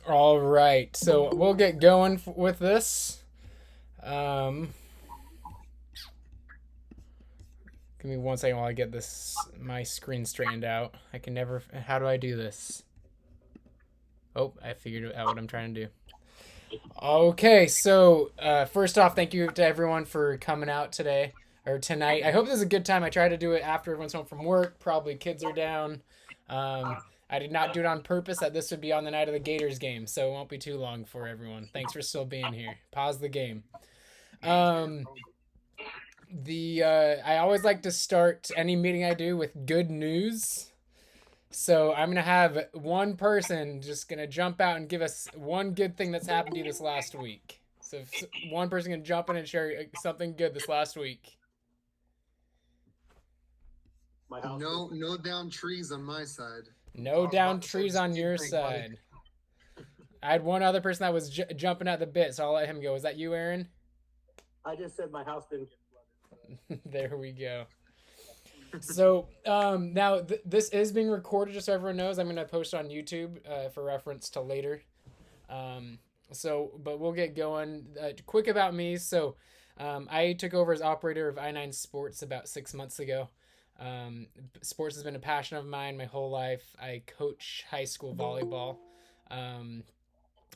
All right, so we'll get going with this. Um, Give me one second while I get this my screen straightened out. I can never. How do I do this? Oh, I figured out what I'm trying to do. Okay, so first off, thank you to everyone for coming out today or tonight. I hope this is a good time. I try to do it after everyone's home from work. Probably kids are down. I did not do it on purpose that this would be on the night of the Gators game, so it won't be too long for everyone. Thanks for still being here. Pause the game. Um, the I always like to start any meeting I do with good news. So I'm gonna have one person just gonna jump out and give us one good thing that's happened to you this last week. So if one person can jump in and share something good this last week. No down trees on my side. No down trees on your side. I had one other person that was jumping at the bit, so I'll let him go. Was that you, Aaron? I just said my house didn't get flooded. There we go. So now this is being recorded, just so everyone knows. I'm going to post it on YouTube for reference to later. But we'll get going. Quick about me. So I took over as operator of I9 Sports about 6 months ago. Sports has been a passion of mine my whole life. I coach high school volleyball. Um,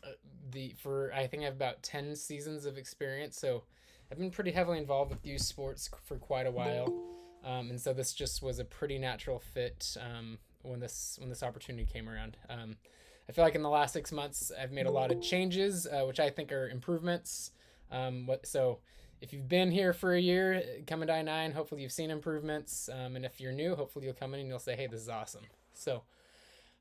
I think I have about 10 seasons of experience, so I've been pretty heavily involved with youth sports for quite a while. And so this just was a pretty natural fit when this opportunity came around. I feel like in the last 6 months I've made a lot of changes, which I think are improvements. So if you've been here for a year, coming to I9, hopefully you've seen improvements. And if you're new, hopefully you'll come in and you'll say, "Hey, this is awesome." So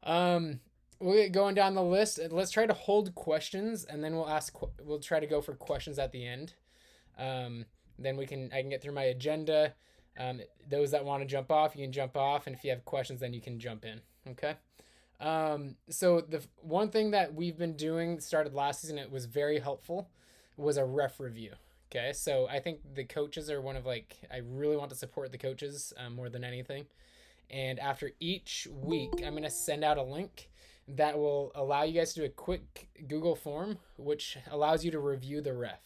we'll get going down the list. Let's try to hold questions, and then we'll try to go for questions at the end. Then I can get through my agenda. Those that want to jump off, you can jump off, and if you have questions, then you can jump in. Okay. So the one thing that we've been doing started last season, it was very helpful, was a ref review. Okay, so I think the coaches are I really want to support the coaches more than anything. And after each week, I'm going to send out a link that will allow you guys to do a quick Google form, which allows you to review the ref.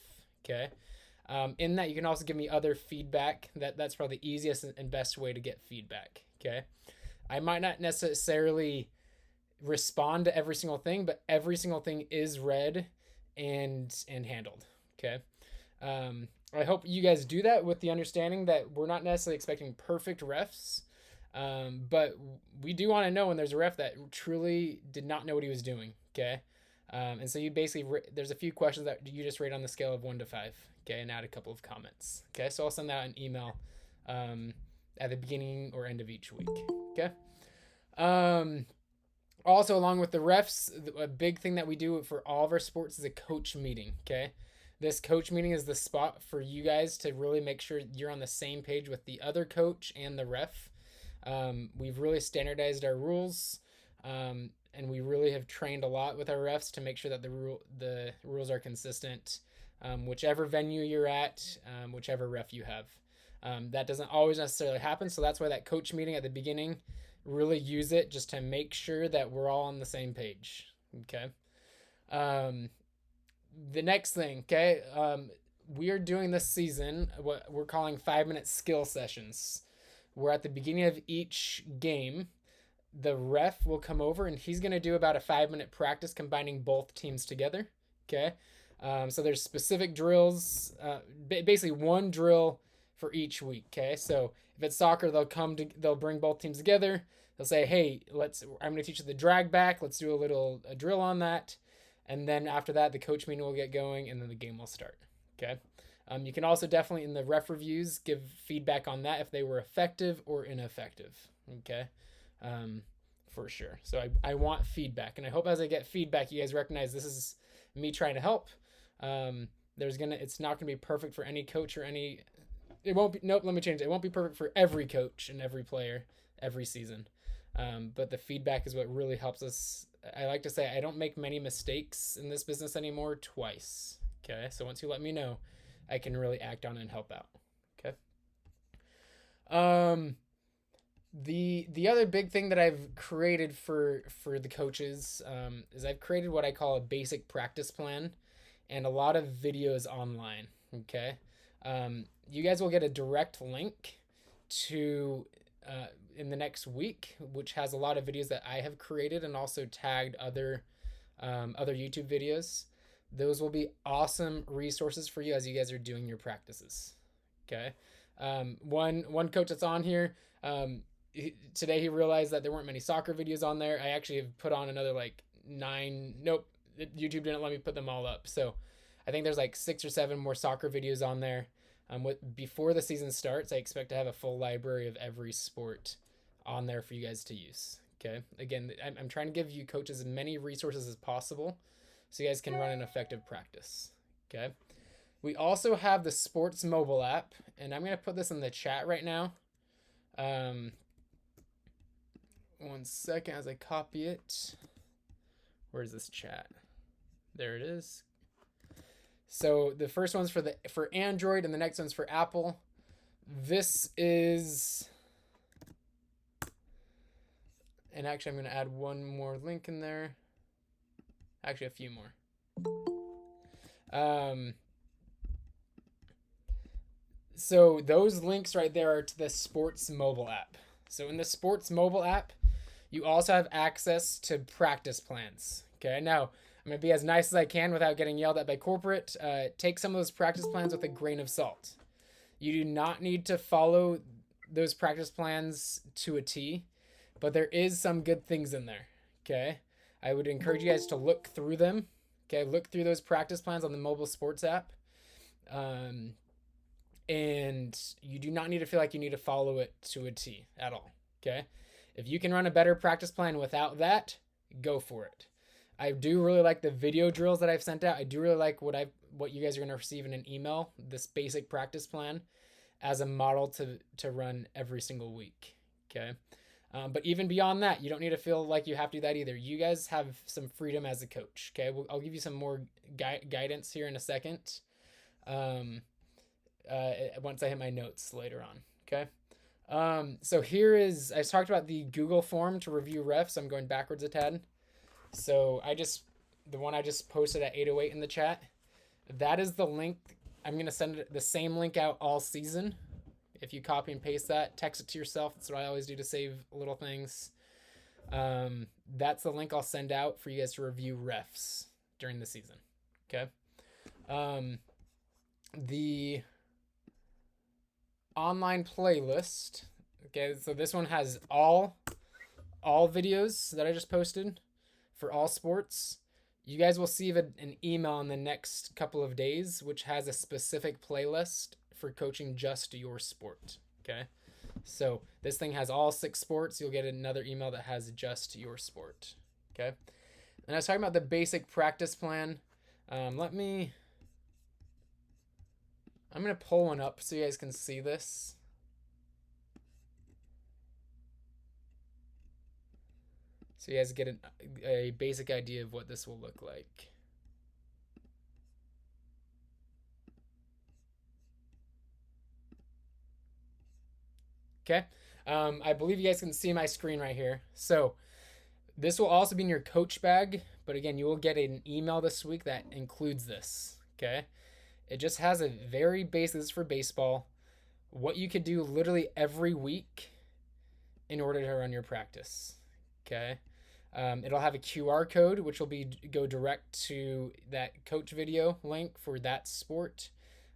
Okay. In that, you can also give me other feedback. That's probably the easiest and best way to get feedback. Okay. I might not necessarily respond to every single thing, but every single thing is read and handled. Okay. I hope you guys do that with the understanding that we're not necessarily expecting perfect refs. But we do want to know when there's a ref that truly did not know what he was doing. Okay. And so you basically, there's a few questions that you just rate on the scale of 1 to 5. Okay. And add a couple of comments. Okay. So I'll send that an email, at the beginning or end of each week. Okay. Also, along with the refs, a big thing that we do for all of our sports is a coach meeting. Okay. This coach meeting is the spot for you guys to really make sure you're on the same page with the other coach and the ref. We've really standardized our rules, and we really have trained a lot with our refs to make sure that the rules are consistent, whichever venue you're at, whichever ref you have. That doesn't always necessarily happen, so that's why that coach meeting at the beginning, really use it just to make sure that we're all on the same page. Okay. The next thing, okay, we are doing this season what we're calling 5-minute skill sessions. Where at the beginning of each game, the ref will come over and he's going to do about a 5-minute practice combining both teams together. Okay. So there's specific drills, basically one drill for each week. Okay. So if it's soccer, they'll bring both teams together. They'll say, "Hey, I'm going to teach you the drag back. Let's do a drill on that." And then after that, the coach meeting will get going and then the game will start. Okay. You can also definitely in the ref reviews give feedback on that if they were effective or ineffective. Okay. For sure. So I want feedback, and I hope as I get feedback, you guys recognize this is me trying to help. It's not going to be perfect for any coach or it won't be, nope, let me change it. It won't be perfect for every coach and every player every season. But the feedback is what really helps us. I like to say I don't make many mistakes in this business anymore twice. Okay. So once you let me know, I can really act on and help out. Okay. The other big thing that I've created for the coaches is I've created what I call a basic practice plan and a lot of videos online. Okay, you guys will get a direct link to in the next week, which has a lot of videos that I have created and also tagged other YouTube videos. Those will be awesome resources for you as you guys are doing your practices. Okay, one coach that's on here. Today he realized that there weren't many soccer videos on there. I actually have put on another like 9. Nope, YouTube didn't let me put them all up. So I think there's like 6 or 7 more soccer videos on there. Before the season starts, I expect to have a full library of every sport on there for you guys to use. Okay. Again, I'm trying to give you coaches as many resources as possible so you guys can run an effective practice. Okay. We also have the sports mobile app, and I'm going to put this in the chat right now. One second as I copy it. Where's this chat? There it is. So the first one's for Android and the next one's for Apple. This is, and actually I'm going to add one more link in there. Actually a few more. So those links right there are to the sports mobile app. So in the sports mobile app, you also have access to practice plans. Okay, now I'm going to be as nice as I can without getting yelled at by corporate. Take some of those practice plans with a grain of salt. You do not need to follow those practice plans to a T, but there is some good things in there. Okay, I would encourage you guys to look through them. Okay, look through those practice plans on the mobile sports app. And you do not need to feel like you need to follow it to a T at all. Okay, if you can run a better practice plan without that, go for it. I do really like the video drills that I've sent out. I do really like what you guys are going to receive in an email, this basic practice plan as a model to run every single week. Okay. But even beyond that, you don't need to feel like you have to do that either. You guys have some freedom as a coach. Okay. I'll give you some more guidance here in a second. Once I hit my notes later on. Okay. So here is, I talked about the Google form to review refs. I'm going backwards a tad. So the one I just posted at 8:08 in the chat, that is the link. I'm going to send the same link out all season. If you copy and paste that, text it to yourself. That's what I always do to save little things. That's the link I'll send out for you guys to review refs during the season. Okay. The online playlist. Okay. So this one has all videos that I just posted for all sports. You guys will see an email in the next couple of days, which has a specific playlist for coaching just your sport. Okay. So this thing has all 6 sports. You'll get another email that has just your sport. Okay. And I was talking about the basic practice plan. I'm going to pull one up so you guys can see this. So you guys get a basic idea of what this will look like. Okay. I believe you guys can see my screen right here. So this will also be in your coach bag, but again, you will get an email this week that includes this. Okay. It just has a very basic, this is for baseball, what you could do literally every week in order to run your practice. Okay. It'll have a QR code, which will go direct to that coach video link for that sport.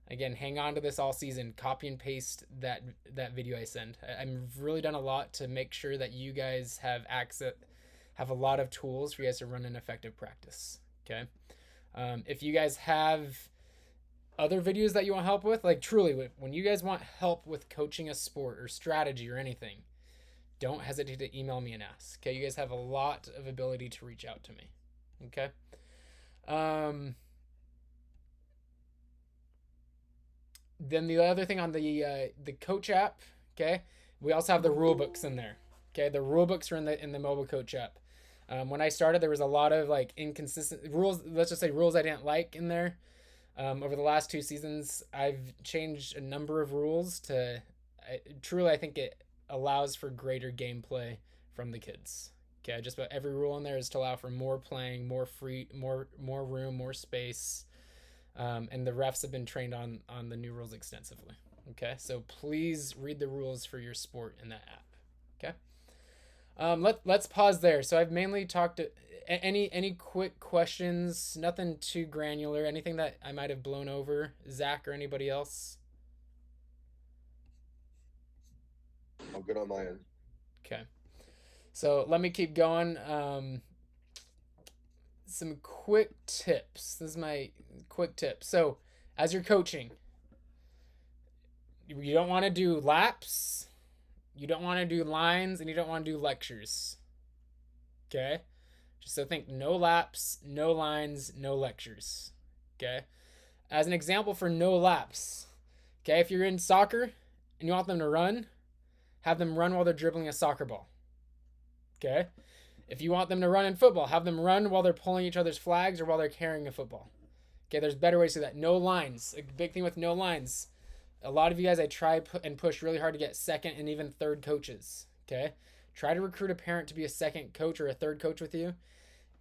Again, hang on to this all season. Copy and paste that video I send. I've really done a lot to make sure that you guys have a lot of tools for you guys to run an effective practice. Okay. If you guys have other videos that you want help with, like truly, when you guys want help with coaching a sport or strategy or anything, don't hesitate to email me and ask. Okay, you guys have a lot of ability to reach out to me. Okay. Then the other thing on the coach app, okay, we also have the rule books in there. Okay, the rule books are in the mobile coach app. When I started, there was a lot of like inconsistent rules. Let's just say rules I didn't like in there. Over the last 2 seasons, I've changed a number of rules to truly, I think allows for greater gameplay from the kids. Okay, just about every rule in there is to allow for more playing, more free, more room, more space, and the refs have been trained on the new rules extensively. Okay, so please read the rules for your sport in that app. Okay, let's pause there. So I've mainly talked to any quick questions, nothing too granular, anything that I might have blown over, Zach or anybody else. I'm good on my end. Okay, so let me keep going. Some quick tips. This is my quick tip. So as you're coaching, you don't want to do laps, you don't want to do lines, and you don't want to do lectures. Okay, just so think no laps, no lines, no lectures. Okay, as an example for no laps, okay, if you're in soccer and you want them to run, have them run while they're dribbling a soccer ball. Okay, if you want them to run in football, have them run while they're pulling each other's flags or while they're carrying a football. Okay, there's better ways to do that. No lines. A big thing with no lines. A lot of you guys, I try and push really hard to get second and even third coaches. Okay, try to recruit a parent to be a second coach or a third coach with you.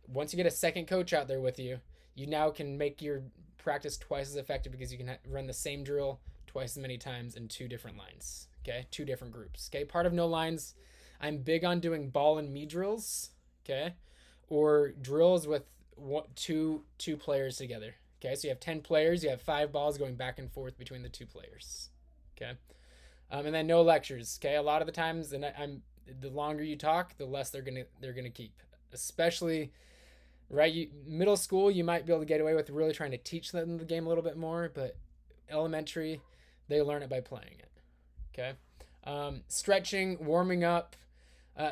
Once you get a second coach out there with you, you now can make your practice twice as effective because you can run the same drill twice as many times in 2 different lines. Okay, 2 different groups. Okay, part of no lines, I'm big on doing ball and me drills. Okay, or drills with two players together. Okay, so you have 10 players, you have 5 balls going back and forth between the 2 players. Okay, and then no lectures. Okay, a lot of the times, and the longer you talk, the less they're gonna keep. Especially, right? Middle school, you might be able to get away with really trying to teach them the game a little bit more, but elementary, they learn it by playing it. Okay, stretching, warming up.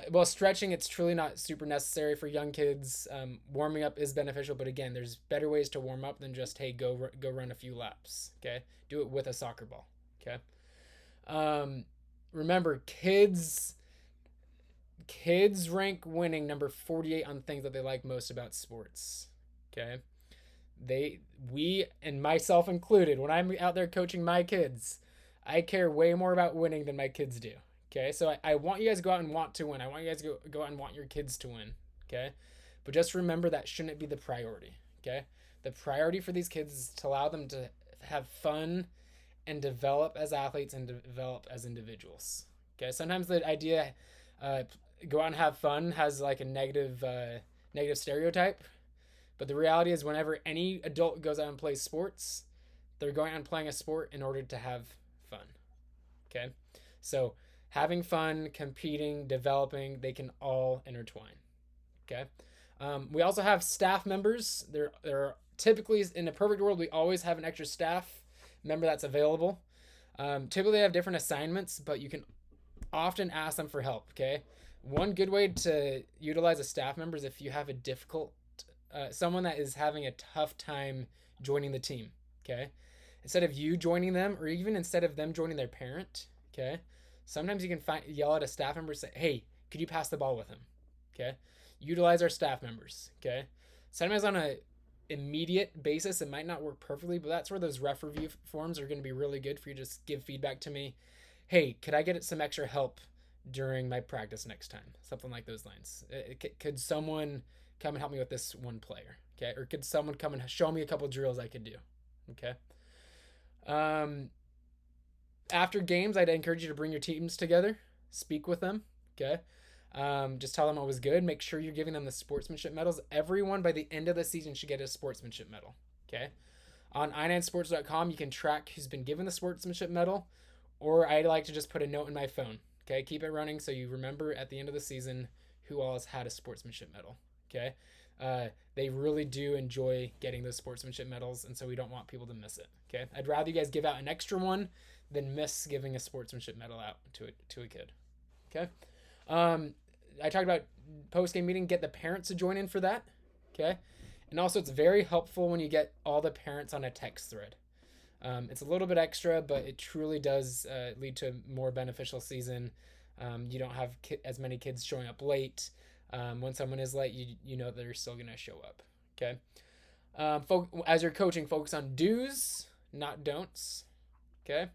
Well, stretching, it's truly not super necessary for young kids. Warming up is beneficial, but again, there's better ways to warm up than just, hey, go run a few laps. Okay, do it with a soccer ball. Okay. Remember, kids rank winning number 48 on things that they like most about sports. Okay, we and myself included, when I'm out there coaching my kids, I care way more about winning than my kids do. Okay, so I want you guys to go out and want to win. I want you guys to go out and want your kids to win. Okay, but just remember that shouldn't be the priority. Okay, the priority for these kids is to allow them to have fun and develop as athletes and develop as individuals. Okay, sometimes the idea go out and have fun has like a negative stereotype, but the reality is whenever any adult goes out and plays sports, they're going out and playing a sport in order to have fun. Okay, so having fun, competing, developing, they can all intertwine. Okay. We also have staff members. There are typically, in a perfect world, we always have an extra staff member that's available. Typically, they have different assignments, but you can often ask them for help. Okay. One good way to utilize a staff member is if you have a difficult, someone that is having a tough time joining the team. Okay. Instead of you joining them, or even instead of them joining their parent. Okay. Sometimes you can yell at a staff member and say, hey, could you pass the ball with him? Okay. Utilize our staff members. Okay. Sometimes on a immediate basis, it might not work perfectly, but that's where those ref review forms are going to be really good for you to just give feedback to me. Hey, could I get some extra help during my practice next time? Something like those lines. Could someone come and help me with this one player? Okay. Or could someone come and show me a couple drills I could do? Okay. After games, I'd encourage you to bring your teams together, speak with them. Okay. Just tell them what was good. Make sure you're giving them the sportsmanship medals. Everyone by the end of the season should get a sportsmanship medal. Okay. On i9sports.com, you can track who's been given the sportsmanship medal, or I'd like to just put a note in my phone. Okay. Keep it running so you remember at the end of the season who all has had a sportsmanship medal. Okay. They really do enjoy getting those sportsmanship medals, and so we don't want people to miss it. Okay. I'd rather you guys give out an extra one than miss giving a sportsmanship medal out to a kid. Okay. I talked about post-game meeting, get the parents to join in for that. Okay. And also it's very helpful when you get all the parents on a text thread. It's a little bit extra, but it truly does lead to a more beneficial season. You don't have as many kids showing up late. When someone is late, you know they're still going to show up. Okay. As you're coaching, focus on do's, not don'ts. Okay.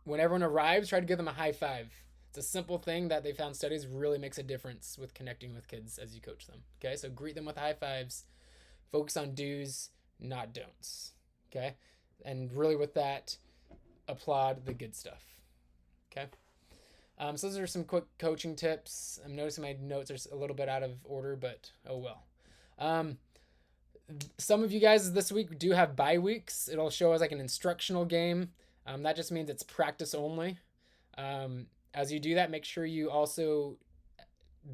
When everyone arrives, try to give them a high five. It's a simple thing that they found studies really makes a difference with connecting with kids as you coach them. Okay, so greet them with high fives, focus on do's, not don'ts. Okay, and really with that, applaud the good stuff. Okay. So those are some quick coaching tips. I'm noticing my notes are a little bit out of order, but oh well. Some of you guys this week do have bye weeks. It'll show as like an instructional game. That just means it's practice only. As you do that, make sure you also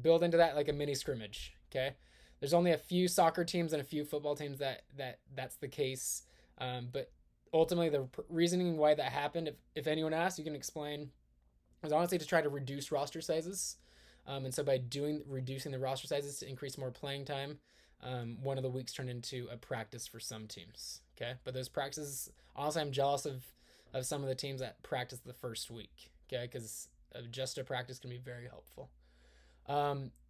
build into that like a mini scrimmage. Okay. There's only a few soccer teams and a few football teams that's the case. But ultimately, the reasoning why that happened, if anyone asks, you can explain. Was honestly to try to reduce roster sizes. And so by reducing the roster sizes to increase more playing time, one of the weeks turned into a practice for some teams. Okay. But those practices, honestly, I'm jealous of some of the teams that practice the first week. Okay. Because just a practice can be very helpful.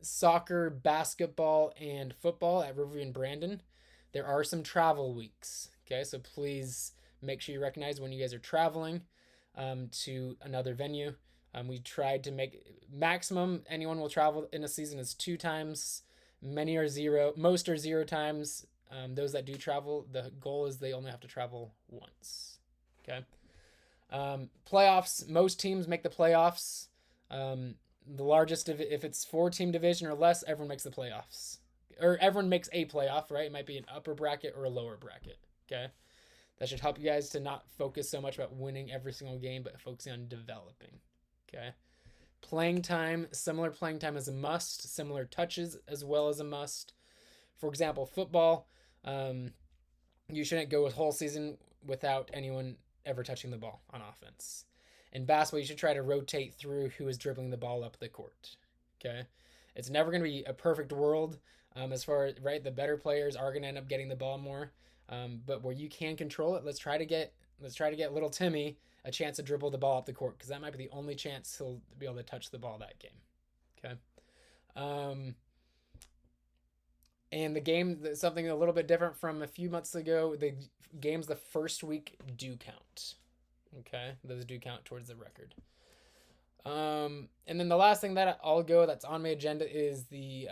Soccer, basketball, and football at Riverview and Brandon, there are some travel weeks. Okay. So please make sure you recognize when you guys are traveling to another venue. We tried to make maximum anyone will travel in a season is 2 times. Many are 0. Most are 0 times. Those that do travel, the goal is they only have to travel once. Okay. Playoffs. Most teams make the playoffs. The largest, if it's 4-team division or less, everyone makes the playoffs. Or everyone makes a playoff, right? It might be an upper bracket or a lower bracket. Okay. That should help you guys to not focus so much about winning every single game, but focusing on developing. Okay. Playing time, similar playing time is a must, similar touches as well as a must. For example, football, you shouldn't go a whole season without anyone ever touching the ball on offense. In basketball, you should try to rotate through who is dribbling the ball up the court. Okay. It's never going to be a perfect world. As far as, right, the better players are going to end up getting the ball more. But where you can control it, let's try to get little Timmy a chance to dribble the ball up the court, because that might be the only chance he'll be able to touch the ball that game. Okay. And the game, something a little bit different from a few months ago, the games the first week do count. Okay. Those do count towards the record. And then the last thing that I'll go that's on my agenda is the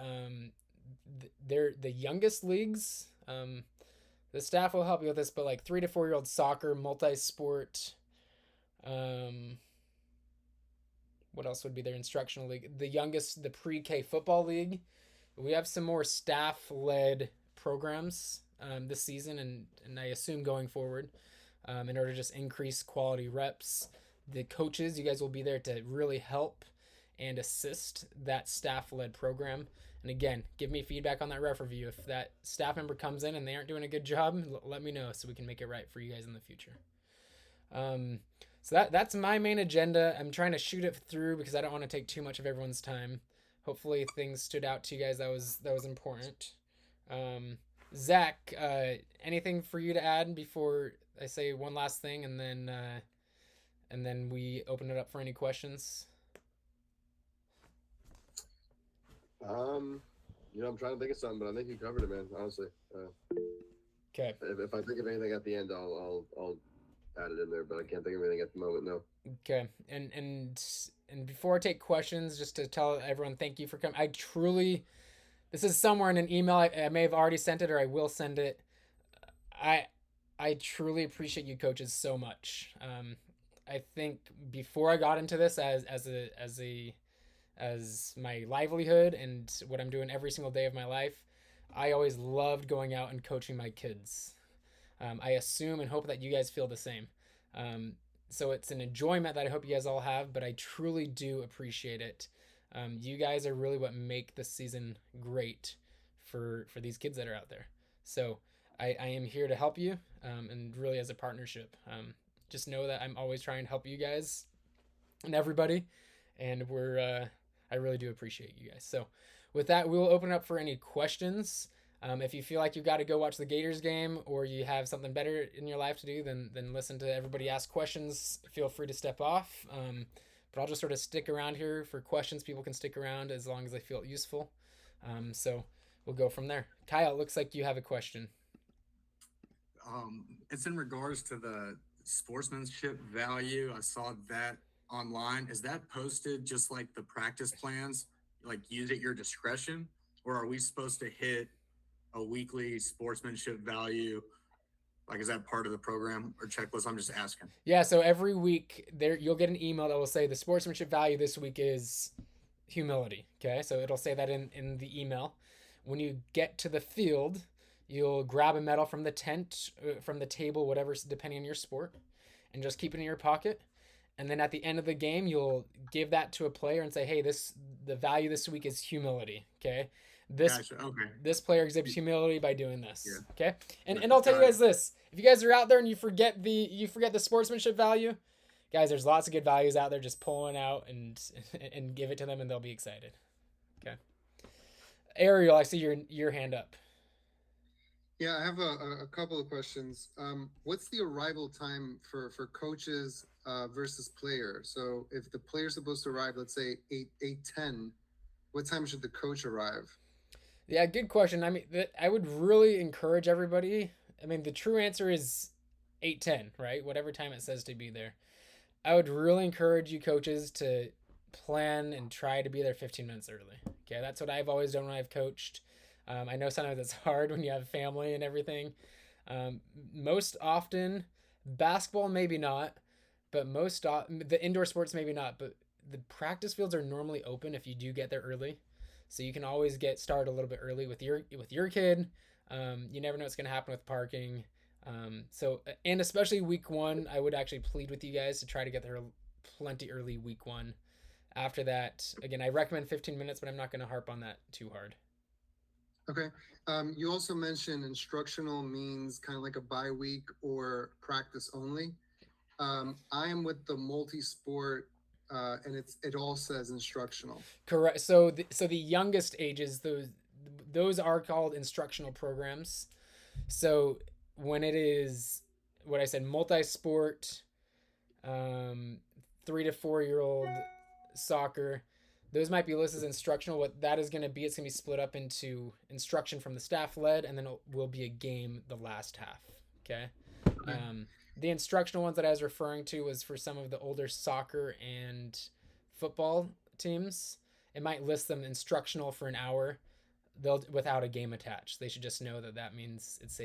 youngest leagues. The staff will help you with this, but like 3 to 4 year old soccer, multi-sport. What else would be their instructional league? The youngest, the pre-K football league. We have some more staff-led programs this season, and I assume going forward, in order to just increase quality reps. The coaches, you guys will be there to really help and assist that staff-led program. And again, give me feedback on that ref review. If that staff member comes in and they aren't doing a good job, let me know so we can make it right for you guys in the future. So that's my main agenda. I'm trying to shoot it through because I don't want to take too much of everyone's time. Hopefully things stood out to you guys that was important. Zach, anything for you to add before I say one last thing, and then we open it up for any questions? I'm trying to think of something, but I think you covered it, man. Honestly. Okay. If I think of anything at the end, I'll add it in there, but I can't think of anything at the moment. No. Okay. And before I take questions, just to tell everyone, thank you for coming. This is somewhere in an email. I may have already sent it, or I will send it. I truly appreciate you coaches so much. I think before I got into this as my livelihood and what I'm doing every single day of my life, I always loved going out and coaching my kids. I assume and hope that you guys feel the same. So it's an enjoyment that I hope you guys all have, but I truly do appreciate it. You guys are really what make this season great for these kids that are out there. So I am here to help you, and really as a partnership. Just know that I'm always trying to help you guys and everybody, and I really do appreciate you guys. So with that, we will open up for any questions. If you feel like you've got to go watch the Gators game, or you have something better in your life to do than listen to everybody ask questions, feel free to step off. But I'll just sort of stick around here for questions. People can stick around as long as they feel it useful. So we'll go from there. Kyle, it looks like you have a question. It's in regards to the sportsmanship value. I saw that online, is that posted just like the practice plans, like use at your discretion, or are we supposed to hit a weekly sportsmanship value? Like, is that part of the program or checklist? I'm just asking. Yeah, so every week there you'll get an email that will say the sportsmanship value this week is humility. Okay, so it'll say that in the email. When you get to the field, you'll grab a medal from the tent, from the table, whatever, depending on your sport, and just keep it in your pocket. And then at the end of the game, you'll give that to a player and say, "Hey, the value this week is humility." Okay, Gotcha. Okay. this player exhibits humility by doing this. Yeah. Okay, and I'll tell you guys this: if you guys are out there and you forget the sportsmanship value, guys, there's lots of good values out there. Just pull one out and give it to them, and they'll be excited. Okay, Ariel, I see your hand up. Yeah, I have a couple of questions. What's the arrival time for coaches versus player? So if the player's supposed to arrive, let's say 8:10, what time should the coach arrive? Yeah, good question. I mean, I would really encourage everybody. I mean, the true answer is 8:10, right? Whatever time it says to be there. I would really encourage you coaches to plan and try to be there 15 minutes early. Okay, that's what I've always done when I've coached. I know sometimes it's hard when you have family and everything. Most often, basketball maybe not, but the indoor sports maybe not. But the practice fields are normally open if you do get there early, so you can always get started a little bit early with your kid. You never know what's going to happen with parking. And especially week one, I would actually plead with you guys to try to get there plenty early week one. After that, again, I recommend 15 minutes, but I'm not going to harp on that too hard. Okay. You also mentioned instructional means kind of like a bye week or practice only. I am with the multi-sport, and it all says instructional. Correct. So the youngest ages, those are called instructional programs. So when it is what I said, multi-sport, 3 to 4 year old soccer, those might be listed as instructional. What that is going to be, it's going to be split up into instruction from the staff led, and then it will be a game the last half. Okay. The instructional ones that I was referring to was for some of the older soccer and football teams. It might list them instructional for an hour, without a game attached. They should just know that means it's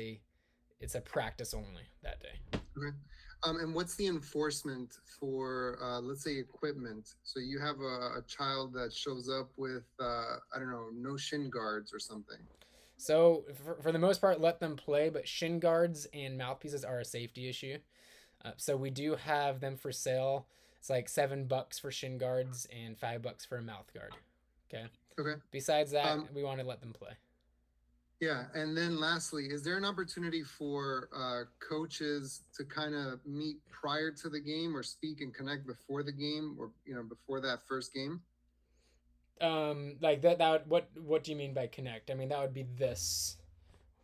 a practice only that day. Okay. And what's the enforcement for, let's say, equipment? So you have a child that shows up with, I don't know, no shin guards or something. So for the most part, let them play, but shin guards and mouthpieces are a safety issue. So we do have them for sale. It's like $7 for shin guards and $5 for a mouth guard. Okay. Okay. Besides that, we want to let them play. Yeah, and then lastly, is there an opportunity for coaches to kind of meet prior to the game or speak and connect before the game, or before that first game? Like that would, what do you mean by connect? I mean, that would be this.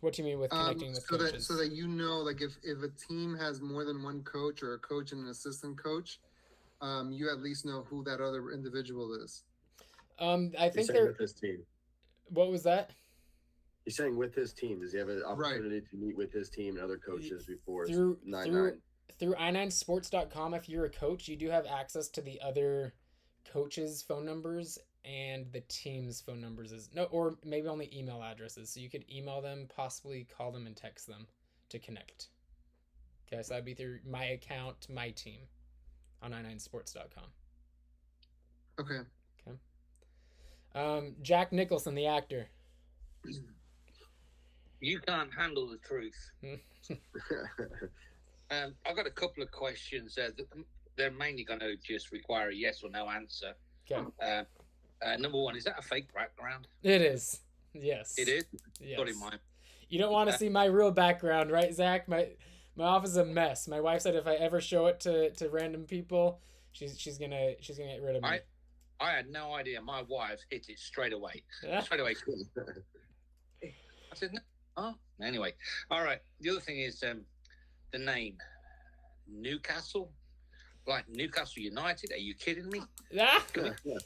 What do you mean with connecting with coaches? So that like if a team has more than one coach or a coach and an assistant coach, you at least know who that other individual is. I think they're with his team. What was that? He's saying with his team. Does he have an opportunity to meet with his team and other coaches before through 9-9? Through i9sports.com, if you're a coach, you do have access to the other coaches' phone numbers and the team's phone numbers, or maybe only email addresses. So you could email them, possibly call them and text them to connect. Okay, so that'd be through my account, my team on i9sports.com. Okay. Jack Nicholson, the actor. You can't handle the truth. I've got a couple of questions. They're mainly going to just require a yes or no answer. Okay. Number one, is that a fake background? It is. Yes. It is? Yes. Got in mind. You don't want to see my real background, right, Zach? My office is a mess. My wife said if I ever show it to random people, she's gonna get rid of me. I had no idea. My wife hit it straight away. Straight away. I said, no. Oh, anyway. All right. The other thing is the name. Newcastle? Like Newcastle United? Are you kidding me?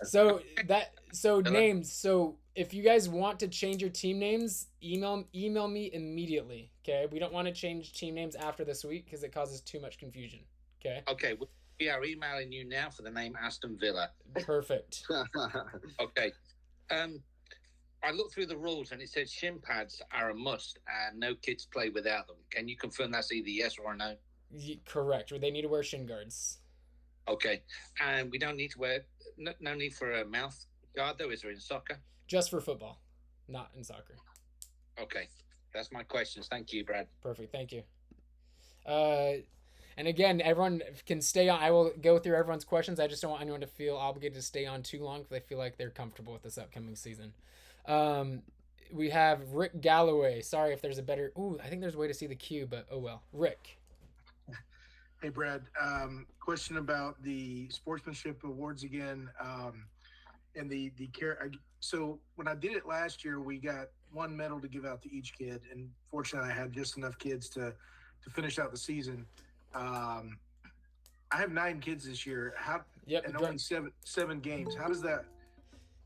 So names. So if you guys want to change your team names, email me immediately. Okay. We don't want to change team names after this week because it causes too much confusion. Okay. Okay. We are emailing you now for the name Aston Villa. Perfect. Okay. I looked through the rules and it says shin pads are a must and no kids play without them. Can you confirm that's either yes or no? Correct. They need to wear shin guards. Okay. And we don't need to wear, no need for a mouth guard though, is there in soccer? Just for football, not in soccer. Okay. That's my questions. Thank you, Brad. Perfect. Thank you. And again, everyone can stay on. I will go through everyone's questions. I just don't want anyone to feel obligated to stay on too long because I feel like they're comfortable with this upcoming season. We have Rick Galloway. Sorry if there's a better. Ooh, I think there's a way to see the queue, but oh well. Rick. Hey, Brad. Question about the sportsmanship awards again, and the care. So when I did it last year, we got one medal to give out to each kid, and fortunately, I had just enough kids to finish out the season. I have 9 kids this year. And only seven games. How does that?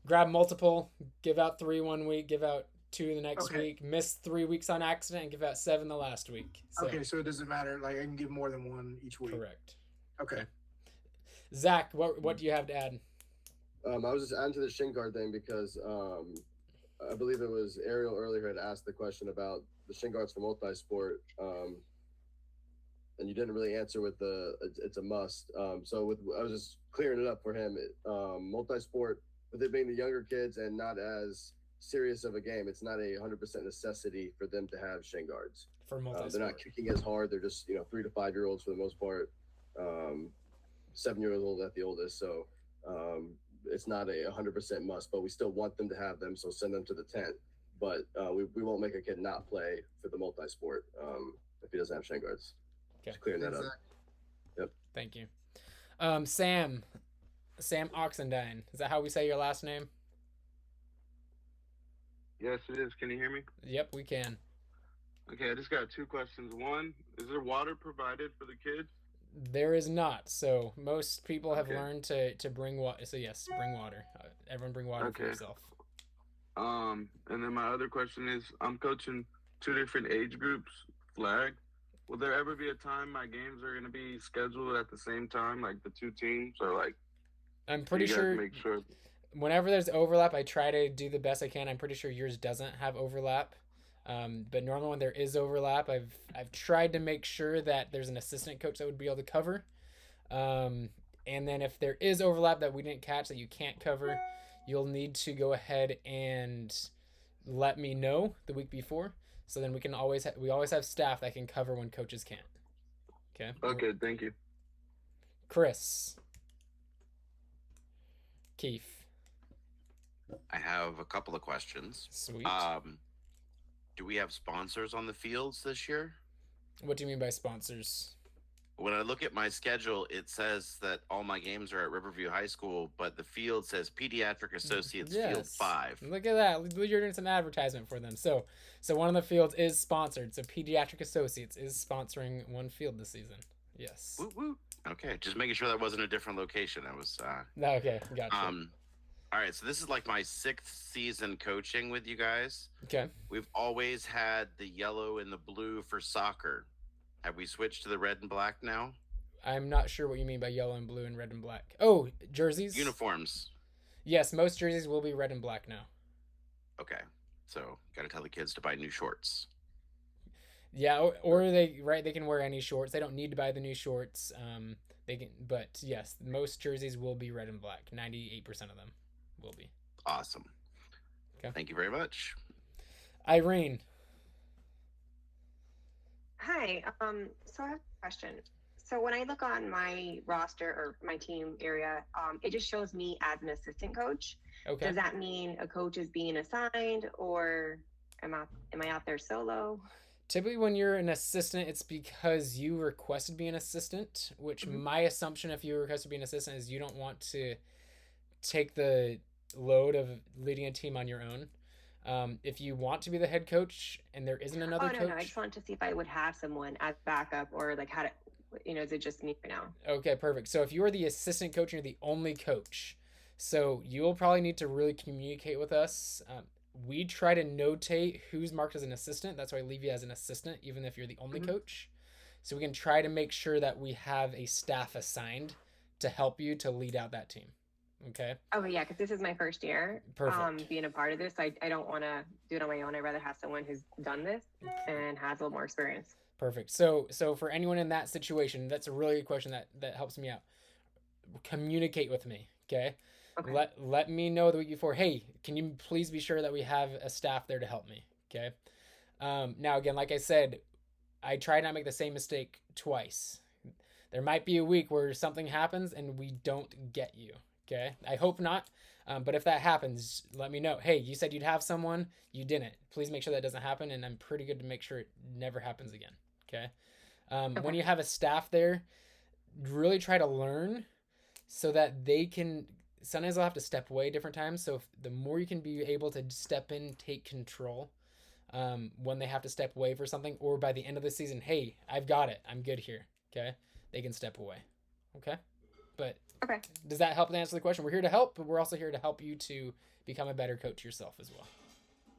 Grab multiple, give out 3 1 week, give out 2 the next week, miss 3 weeks on accident, and give out 7 the last week. So it doesn't matter. Like I can give more than one each week. Correct. Okay. Zach, what do you have to add? I was just adding to the shin guard thing because I believe it was Ariel earlier had asked the question about the shin guards for multi-sport, and you didn't really answer with it's a must. I was just clearing it up for him. Multi-sport, with it being the younger kids and not as serious of a game, it's not a 100% necessity for them to have shin guards. For multi-sport. They're not kicking as hard. They're just 3 to 5 year olds for the most part, 7 years old at the oldest. So it's not a 100% must, but we still want them to have them. So send them to the tent. But we won't make a kid not play for the multi-sport if he doesn't have shin guards. Okay. Just clearing that up. Yep. Thank you. Sam Oxendine. Is that how we say your last name? Yes, it is. Can you hear me? Yep, we can. Okay, I just got 2 questions. One, is there water provided for the kids? There is not. So most people have learned to bring water. So yes, bring water. Everyone bring water for yourself. And then my other question is, I'm coaching 2 different age groups, flag. Will there ever be a time my games are going to be scheduled at the same time, like the 2 teams, or like? I'm pretty sure. Make sure. Whenever there's overlap, I try to do the best I can. I'm pretty sure yours doesn't have overlap. But normally when there is overlap, I've tried to make sure that there's an assistant coach that would be able to cover. And then if there is overlap that we didn't catch that you can't cover, you'll need to go ahead and let me know the week before. So then we always have staff that can cover when coaches can't. Okay. Okay. Thank you. Chris. Keith. I have a couple of questions. Sweet. Do we have sponsors on the fields this year? What do you mean by sponsors? When I look at my schedule, it says that all my games are at Riverview High School, but the field says Pediatric Associates Field 5. Look at that. You're doing some advertisement for them. So one of the fields is sponsored. So Pediatric Associates is sponsoring one field this season. Yes. Woo woo. Okay, just making sure that wasn't a different location. I was okay, gotcha. All right, so this is like my 6th season coaching with you guys. Okay. We've always had the yellow and the blue for soccer. Have we switched to the red and black now? I'm not sure what you mean by yellow and blue and red and black. Oh, jerseys? Uniforms. Yes, most jerseys will be red and black now. Okay, so got to tell the kids to buy new shorts. Yeah, or they can wear any shorts. They don't need to buy the new shorts. They can, but yes, most jerseys will be red and black. 98% of them will be. Awesome. Okay. Thank you very much. Irene. Hi. So I have a question. So when I look on my roster or my team area, it just shows me as an assistant coach. Okay. Does that mean a coach is being assigned, or am I out there solo? Typically when you're an assistant, it's because you requested being an assistant, which my assumption if you requested being an assistant is you don't want to take the load of leading a team on your own. If you want to be the head coach and there isn't another coach. No, I just wanted to see if I would have someone as backup, or like how to, is it just me for now? Okay, perfect. So if you are the assistant coach and you're the only coach, so you'll probably need to really communicate with us. We try to notate who's marked as an assistant. That's why I leave you as an assistant, even if you're the only coach. So we can try to make sure that we have a staff assigned. to help you to lead out that team. Okay. Oh yeah, because this is my first year Perfect. being a part of this. I don't want to do it on my own. I'd rather have someone who's done this and has a little more experience. Perfect. So for anyone in that situation, that's a really good question that helps me out. Communicate with me. Okay. Okay. Let me know the week before. Hey, can you please be sure that we have a staff there to help me? Okay. Now again, like I said, I try not to make the same mistake twice. There might be a week where something happens and we don't get you. Okay. I hope not. But if that happens, let me know. Hey, you said you'd have someone, you didn't. Please make sure that doesn't happen. And I'm pretty good to make sure it never happens again. Okay. When you have a staff there, really try to learn so that they can, sometimes they'll have to step away different times. So the more you can be able to step in, take control when they have to step away for something, or by the end of the season, hey, I've got it. I'm good here. Okay. They can step away. Okay. But Okay. does that help to answer the question? We're here to help, but we're also here to help you to become a better coach yourself as well.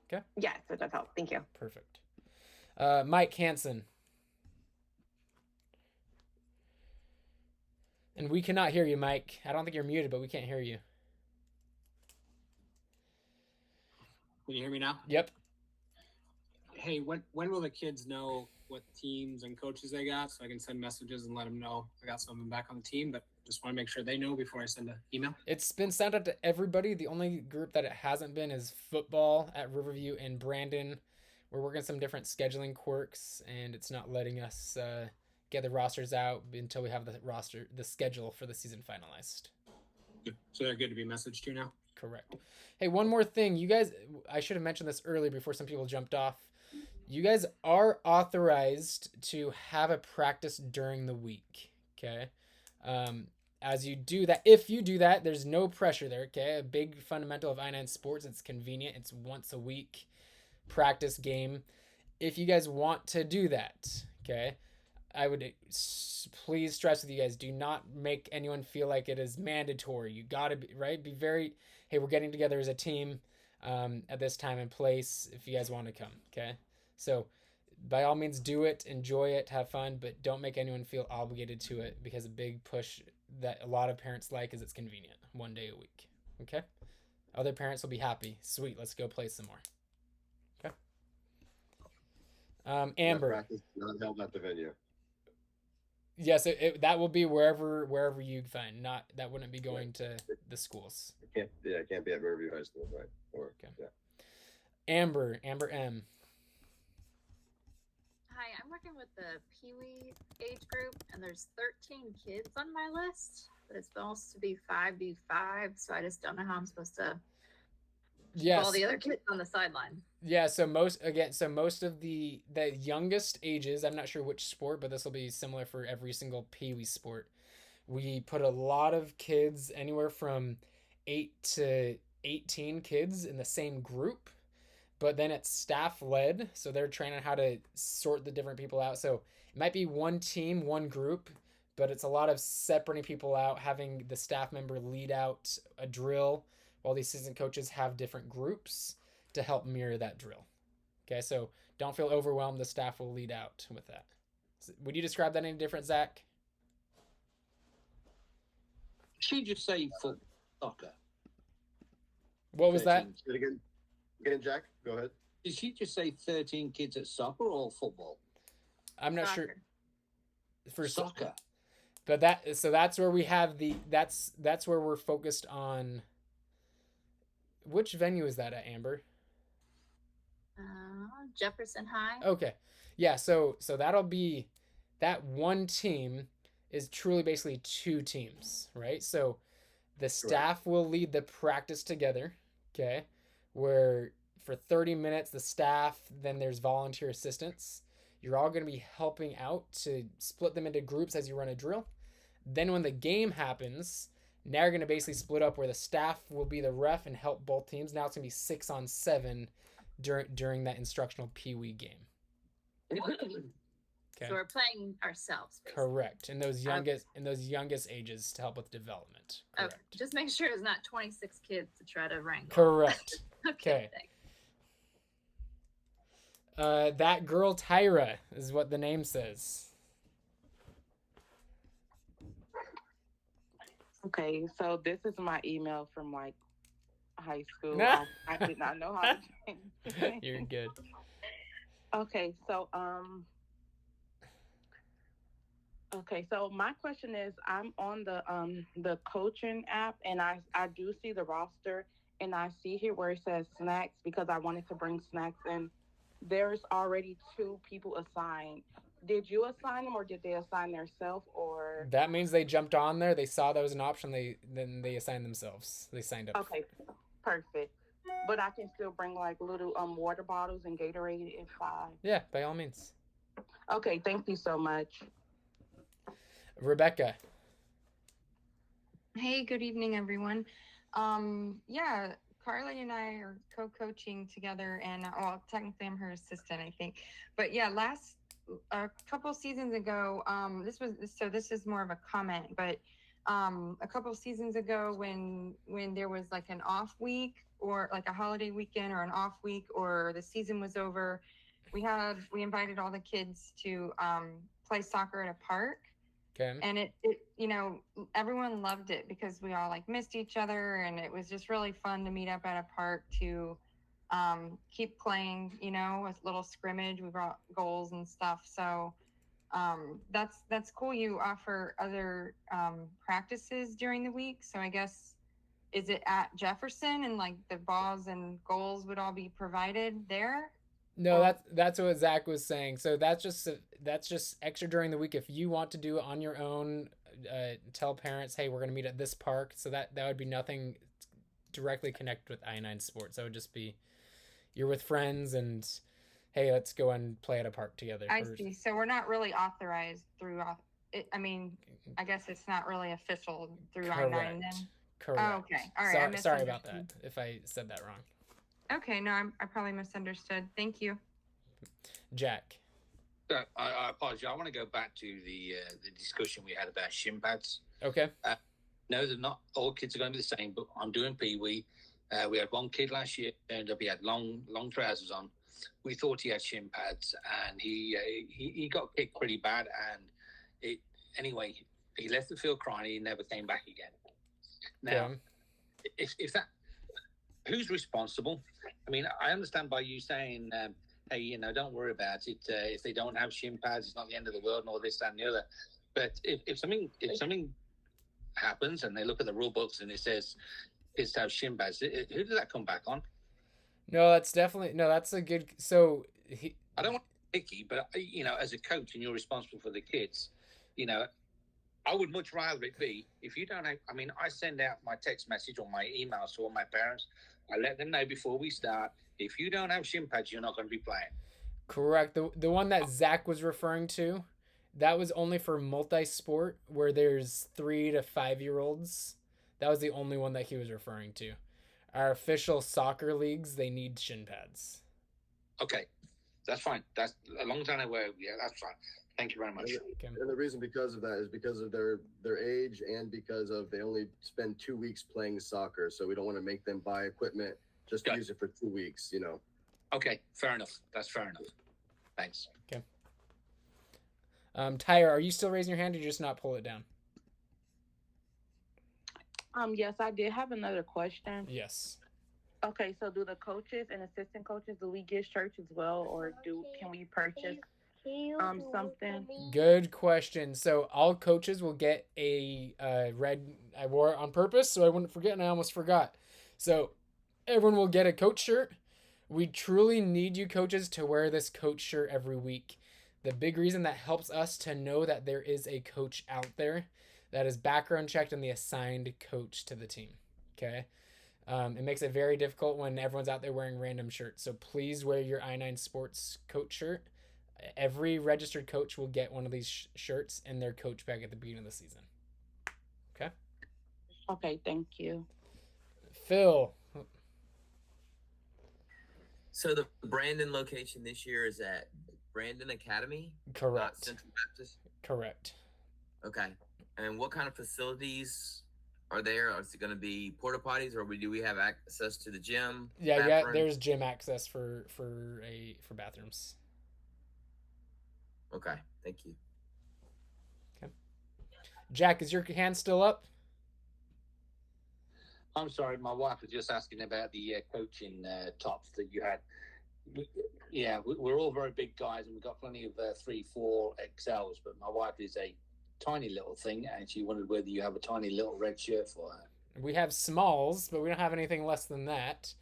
Okay. Yes, that does help. Thank you. Perfect. Mike Hansen. And we cannot hear you, Mike. I don't think you're muted, but we can't hear you. Can you hear me now? Yep. Hey, when will the kids know what teams and coaches they got so I can send messages and let them know I got someone back on the team, but just want to make sure they know before I send an email? It's been sent out to everybody. The only group that it hasn't been is football at Riverview and Brandon. We're working some different scheduling quirks, and it's not letting us get the rosters out until we have the schedule for the season finalized. Good. So they're good to be messaged to now? Correct. Hey, one more thing. You guys, I should have mentioned this earlier before some people jumped off. You guys are authorized to have a practice during the week. Okay. As you do that, if you do that, there's no pressure there. Okay. A big fundamental of I9 Sports, it's convenient. It's once a week practice game. If you guys want to do that, okay, I would please stress with you guys, do not make anyone feel like it is mandatory. You got to be, right? Be very, hey, we're getting together as a team at this time and place if you guys want to come, okay? So by all means, do it, enjoy it, have fun, but don't make anyone feel obligated to it, because a big push that a lot of parents like is it's convenient, 1 day a week, okay? Other parents will be happy. Sweet, let's go play some more. Okay. Amber. That practice is not held at the venue. Yes, that will be wherever you find. Not that wouldn't be going to the schools. It can't be at Riverview High School, right? Or Okay. yeah. Amber M. Hi, I'm working with the Pee Wee age group, and there's 13 kids on my list, but it's supposed to be 5v5, so I just don't know how I'm supposed to keep Yes. all the other kids on the sideline. Yeah, so most of the youngest ages, I'm not sure which sport, but this will be similar for every single Pee Wee sport. We put a lot of kids, anywhere from 8 to 18 kids in the same group, but then it's staff led, so they're training how to sort the different people out. So it might be one team, one group, but it's a lot of separating people out, having the staff member lead out a drill while the assistant coaches have different groups to help mirror that drill. Okay, so don't feel overwhelmed. The staff will lead out with that. Would you describe that any different, Zach? She just say soccer. What was that? Say it again, Jack. Go ahead. Did she just say 13 kids at soccer or football? I'm not Soccer. sure. For Soccer. But that's where we have that's where we're focused on. Which venue is that at, Amber? Jefferson High. Okay. Yeah, so that'll be that one team is truly basically two teams, right? So the staff will lead the practice together, okay? Where for 30 minutes the staff, then there's volunteer assistants. You're all going to be helping out to split them into groups as you run a drill. Then when the game happens, now you're going to basically split up where the staff will be the ref and help both teams. Now it's going to be 6-on-7 during that instructional Pee Wee game. Okay. So we're playing ourselves. Basically. Correct. In those youngest ages to help with development. Correct. Okay. Just make sure it's not 26 kids to try to wrangle. Correct. Okay. Thanks. That girl Tyra is what the name says. Okay, so this is my email from like high school. Nah. I did not know how to change it. You're good. Okay, so my question is, I'm on the coaching app, and I do see the roster, and I see here where it says snacks because I wanted to bring snacks, and there's already 2 people assigned. Did you assign them, or did they assign themselves, or? That means they jumped on there. They saw that was an option. Then they assigned themselves. They signed up. Okay, perfect. But I can still bring like little water bottles and Gatorade if I. Yeah, by all means. Okay, thank you so much. Rebecca. Hey, good evening, everyone. Yeah, Carly and I are co-coaching together, and well, technically I'm her assistant, I think. But yeah, a couple seasons ago, this is more of a comment, but a couple seasons ago when there was like an off week or like a holiday weekend or an off week or the season was over, we invited all the kids to play soccer at a park. Okay. And it everyone loved it because we all like missed each other, and it was just really fun to meet up at a park to keep playing, with little scrimmage. We brought goals and stuff. So that's cool. You offer other practices during the week. So I guess, is it at Jefferson and like the balls and goals would all be provided there? No, that's what Zach was saying. So that's just extra during the week. If you want to do it on your own, tell parents, hey, we're gonna meet at this park. So that would be nothing directly connected with I9 Sports. That would just be you're with friends and hey, let's go and play at a park together. I see. So we're not really authorized through. I mean, I guess it's not really official through I9 then. Correct. Oh, okay. All right. Sorry about that if I said that wrong. Okay, no, I probably misunderstood. Thank you. Jack. I apologize. I want to go back to the discussion we had about shin pads. Okay. No, they're not all kids are going to be the same, but I'm doing Pee Wee. We had one kid last year, ended up he had long trousers on. We thought he had shin pads, and he got kicked pretty bad. And anyway, he left the field crying. He never came back again. Now, if that, who's responsible? I mean, I understand by you saying, hey, don't worry about it. If they don't have shin pads, it's not the end of the world, and all this, that, and the other. But if something happens and they look at the rule books and it says kids to have shin pads, who does that come back on? No, that's a good. So I don't want to be picky, but as a coach and you're responsible for the kids, I would much rather it be if you don't have. I mean, I send out my text message or my emails to all my parents. I let them know before we start. If you don't have shin pads, you're not going to be playing. Correct. The one that Zach was referring to, that was only for multi-sport where there's 3 to 5 year olds. That was the only one that he was referring to. Our official soccer leagues, they need shin pads. Okay, that's fine. That's a long time away. Yeah, that's fine. Thank you very much. And the reason because of that is because of their age and because of they only spend 2 weeks playing soccer. So we don't want to make them buy equipment just to use it for 2 weeks, Okay, fair enough. That's fair enough. Thanks. Okay. Tyre, are you still raising your hand or did you just not pull it down? Yes, I did have another question. Yes. Okay, so do the coaches and assistant coaches, do we get shirts as well, or can we purchase something? Good question. So all coaches will get a red. I wore it on purpose so I wouldn't forget, and I almost forgot. So everyone will get a coach shirt. We truly need you coaches to wear this coach shirt every week. The big reason that helps us to know that there is a coach out there that is background checked and the assigned coach to the team. Okay. It makes it very difficult when everyone's out there wearing random shirts. So please wear your I9 Sports coach shirt. Every registered coach will get one of these shirts in their coach bag at the beginning of the season. Okay? Okay, thank you. Phil. So the Brandon location this year is at Brandon Academy? Correct. Not Central Baptist? Correct. Okay. And what kind of facilities are there? Is it going to be porta potties, or do we have access to the gym? Yeah, there's gym access for bathrooms. Okay, thank you. Okay. Jack, is your hand still up? I'm sorry, my wife was just asking about the coaching tops that you had. Yeah, we're all very big guys, and we've got plenty of 3-4 XLs. But my wife is a tiny little thing, and she wondered whether you have a tiny little red shirt for her. We have smalls, but we don't have anything less than that.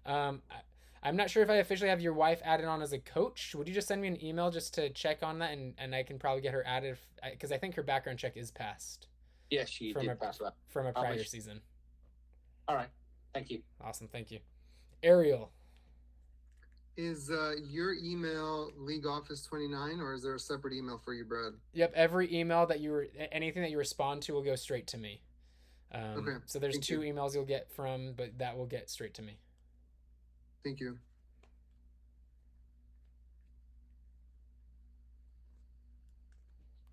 I'm not sure if I officially have your wife added on as a coach. Would you just send me an email just to check on that, and I can probably get her added, because I think her background check is passed. Yes, she did pass that. From a prior season. All right. Thank you. Awesome. Thank you. Ariel. Is your email leagueoffice29, or is there a separate email for you, Brad? Yep. Every email anything that you respond to will go straight to me. Okay. So there's Thank 2 you. emails you'll get from, but that will get straight to me. Thank you.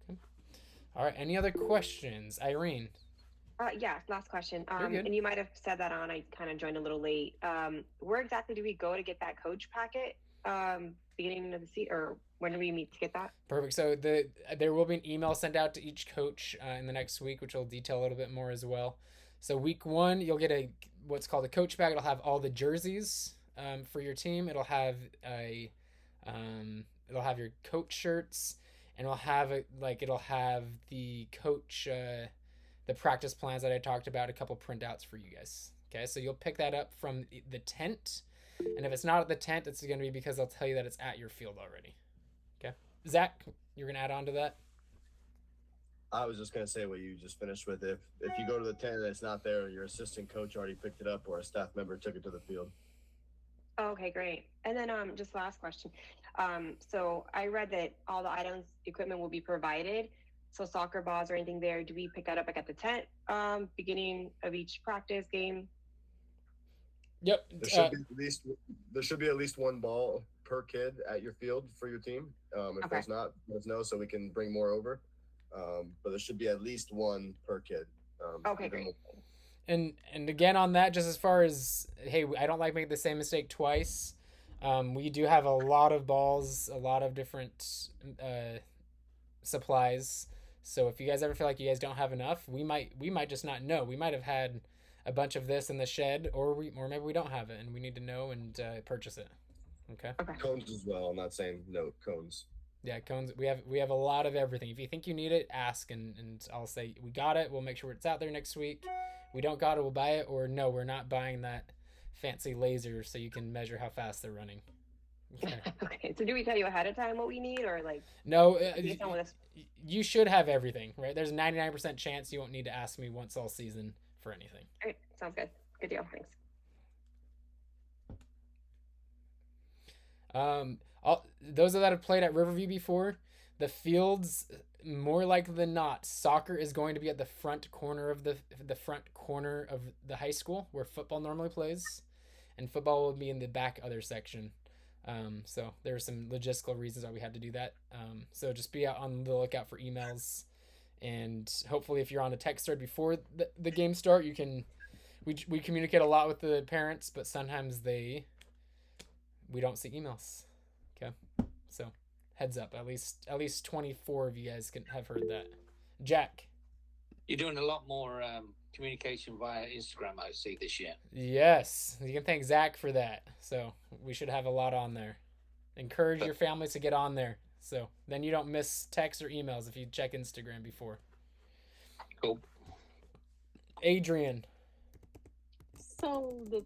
Okay. All right. Any other questions? Irene. Yeah, last question. You're good. And you might have said that on. I kind of joined a little late. Where exactly do we go to get that coach packet? Beginning of the season, or when do we meet to get that? Perfect. So there will be an email sent out to each coach in the next week, which will detail a little bit more as well. So week 1, you'll get what's called a coach bag. It'll have all the jerseys for your team. It'll have it'll have your coach shirts, and it'll have the coach the practice plans that I talked about, a couple printouts for you guys. Okay, so you'll pick that up from the tent, and if it's not at the tent, it's going to be because they'll tell you that it's at your field already. Okay, Zach, you're going to add on to that? I was just gonna say what you just finished with. If you go to the tent and it's not there, your assistant coach already picked it up, or a staff member took it to the field. Oh, okay, great. And then just last question. So I read that all the items, equipment will be provided. So soccer balls or anything there, do we pick that up like at the tent, beginning of each practice game? Yep. There should be at least 1 ball per kid at your field for your team. If there's not, let us know so we can bring more over. But there should be at least 1 per kid. Okay, great. And again on that, just as far as, hey, I don't like making the same mistake twice. We do have a lot of balls, a lot of different supplies. So if you guys ever feel like you guys don't have enough, we might just not know. We might have had a bunch of this in the shed, or maybe we don't have it, and we need to know and purchase it. Okay. Cones as well. I'm not saying no cones. Yeah, cones. We have a lot of everything. If you think you need it, ask, and I'll say we got it. We'll make sure it's out there next week. We don't got it, we'll buy it. Or no, we're not buying that fancy laser so you can measure how fast they're running. Okay. Okay. So do we tell you ahead of time what we need, or like? No, you should have everything, right? There's a 99% chance you won't need to ask me once all season for anything. All right, sounds good. Good deal. Thanks. Those that have played at Riverview before, the fields, more likely than not, soccer is going to be at the front corner of the high school where football normally plays, and football will be in the back other section. So there are some logistical reasons why we had to do that. So just be out on the lookout for emails, and hopefully if you're on a text thread before the game start, we communicate a lot with the parents, but sometimes we don't see emails. Okay, so heads up. At least 24 of you guys have heard that. Jack, You're doing a lot more communication via Instagram, I see, this year. yes, you can thank Zach for that. So we should have a lot on there. Encourage your families to get on there, so then you don't miss texts or emails if you check Instagram before. Cool. Adrian. So the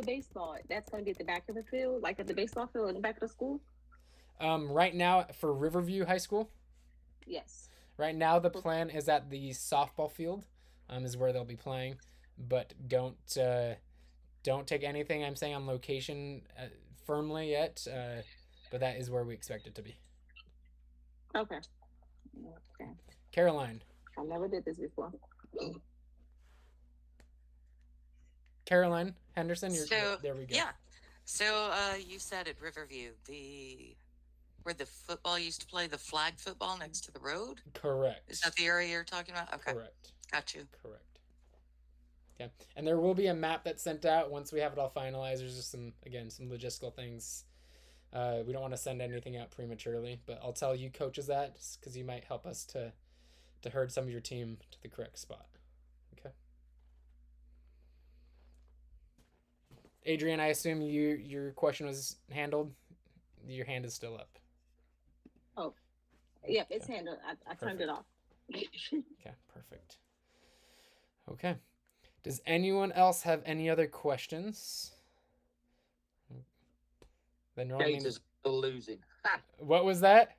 baseball, that's going to be at the back of the field, like at the baseball field in the back of the school? Right now for Riverview High School, Yes. right now the plan is at the softball field, is where they'll be playing, but don't take anything I'm saying on location firmly yet, but that is where we expect it to be. Okay. Caroline. I never did this before. Caroline Henderson, So there we go. yeah. So you said at Riverview, where the football used to play, the flag football next to the road? Correct. Is that the area you're talking about? Okay. Correct. Got you. Correct. Okay. And there will be a map that's sent out once we have it all finalized. There's just some logistical things. We don't want to send anything out prematurely, but I'll tell you coaches that because you might help us to herd some of your team to the correct spot. Okay. Adrian, I assume your question was handled. Your hand is still up. Oh, yep, it's handled. I turned it off. Okay, perfect. Okay. Does anyone else have any other questions? Then Gators are still losing. Ha! What was that?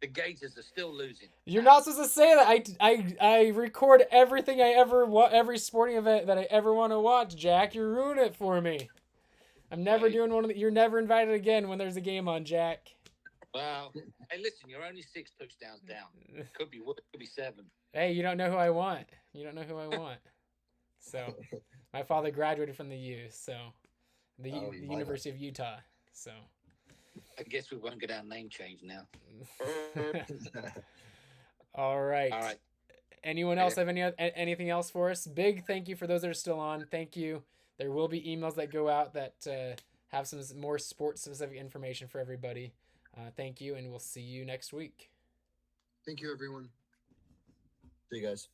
The Gators are still losing. You're not supposed to say that. I record everything I ever every sporting event that I ever want to watch. Jack, you're ruining it for me. I'm never doing one of the. You're never invited again when there's a game on, Jack. Well, hey, listen, you're only 6 touchdowns down. Could be 7. Hey, you don't know who I want. You don't know who I want. So, my father graduated from the U, so the University of Utah. So, I guess we won't get our name changed now. All right. All right. Anyone else have anything else for us? Big thank you for those that are still on. Thank you. There will be emails that go out that have some more sports specific information for everybody. Thank you, and we'll see you next week. Thank you, everyone. See you guys.